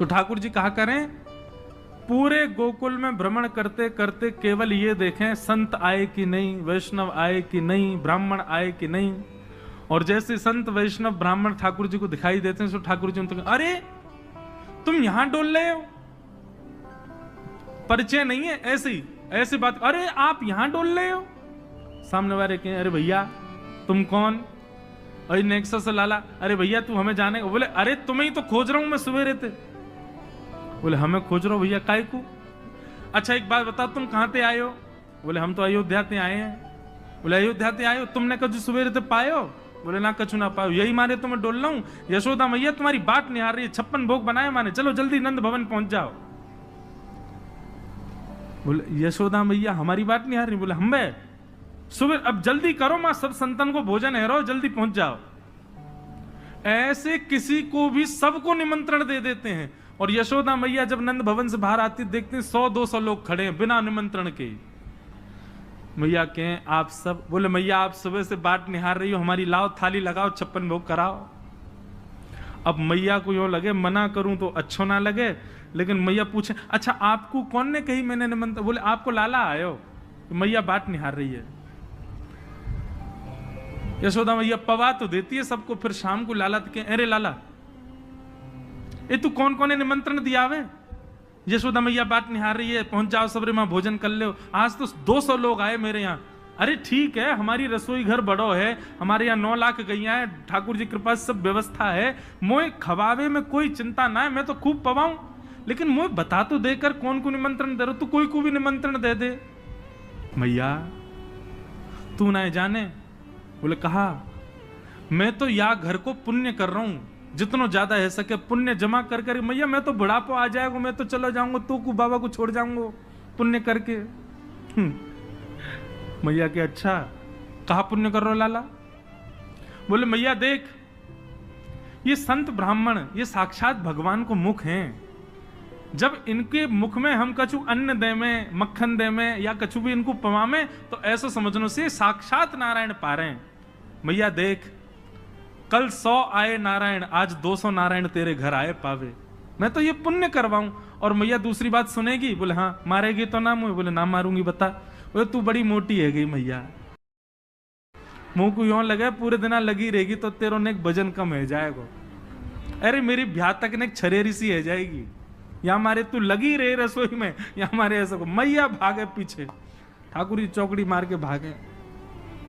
तो ठाकुर जी कहा करें, पूरे गोकुल में भ्रमण करते करते केवल ये देखें संत आए कि नहीं, वैष्णव आए कि नहीं, ब्राह्मण आए कि नहीं। और जैसे संत वैष्णव ब्राह्मण ठाकुर जी को दिखाई देते हैं तो ठाकुर जी उनको, अरे तुम यहां डोल रहे हो, परिचय नहीं है, ऐसी बात, अरे आप यहां डोल रहे हो। सामने वाले कहें, अरे भैया तुम कौन? अरे नेक्सस लाला, अरे भैया तू हमें जाने, बोले अरे तुम्हें ही तो खोज रहा हूं मैं सवेरे थे। बोले हमें खोज रहे हो भैया, काय को? अच्छा एक बात बताओ, तुम कहां से आए हो? बोले हम तो अयोध्या से आए हैं। बोले अयोध्या से आए हो, तुमने कभी सवेरे से पाए हो? बोले ना कछु ना पाओ, यही मारे तो मैं डोल रहा हूं। यशोदा मैया तुम्हारी बात नहीं आ रही है, 56 भोग बनाए माने, चलो जल्दी नंद भवन पहुंच जाओ। बोले यशोदा मैया हमारी बात नहीं आ रही। बोले हम बे सुबह, अब जल्दी करो मां, सब संतन को भोजन है, रहो जल्दी पहुंच जाओ। ऐसे किसी को भी सबको निमंत्रण दे देते हैं। और यशोदा मैया जब नंद भवन से बाहर आती देखते हैं 100-200 लोग खड़े हैं बिना निमंत्रण के। मैया कहें आप सब? बोले मैया आप सुबह से बात निहार रही हो हमारी, लाओ थाली लगाओ, 56 भोग कराओ। अब मैया को यूं लगे मना करूं तो अच्छो ना लगे, लेकिन मैया पूछे, अच्छा आपको कौन ने कही मैंने निमंत्रण? बोले आपको लाला आयो। तो मैया बात निहार रही है। यशोदा मैया पवा तो देती है सबको, फिर शाम को लाला के, अरे लाला ये तू कौन कौन ने निमंत्रण दिया वे? यशोदा मैया बात निहार रही है, पहुंच जाओ सबरे मां भोजन कर लो, आज तो 200 लोग आए मेरे यहाँ। अरे ठीक है, हमारी रसोई घर बड़ो है, हमारे यहाँ 9 लाख गैया है, ठाकुर जी कृपा सब व्यवस्था है, मोए खवावे में कोई चिंता ना है, मैं तो खूब पवाऊं, लेकिन मोए बता तो देकर कौन को निमंत्रण दे रहा, तू कोई को भी निमंत्रण दे दे। मैया तू ना जाने। बोले कहा, मैं तो या घर को पुण्य कर रहा हूं, जितना ज्यादा है सके पुण्य जमा कर कर। मैया मैं तो बुढ़ापा आ जाएगा, मैं तो चला जाऊंगा, तो को बाबा को छोड़ जाऊंगा पुण्य करके। मैया के अच्छा कहा पुण्य कर रहे हो लाला? बोले मैया देख, ये संत ब्राह्मण ये साक्षात भगवान को मुख हैं, जब इनके मुख में हम कछु अन्न दे में, मक्खन दे में, या कछु भी इनको पवामे, तो ऐसा समझने से साक्षात नारायण पा रहे हैं। मैया देख, कल 100 आए नारायण, आज 200 नारायण तेरे घर आए पावे, मैं तो ये पुण्य करवाऊं। और मैया दूसरी बात सुनेगी? बोले हाँ। मारेगी तो ना मुझे? बोले ना मारूंगी। बता। बोले तू बड़ी मोटी है गई मैया, मुंह को यूं लगे पूरे दिन लगी रहेगी तो तेरो ने एक वजन कम है जाएगा। अरे मेरी ब्याह तक ने एक छरेरी सी है जाएगी, या हमारे तू लगी रहे रसोई में, या हमारे ऐसा को। मैया भागे पीछे, ठाकुर जी चौकड़ी मार के भागे।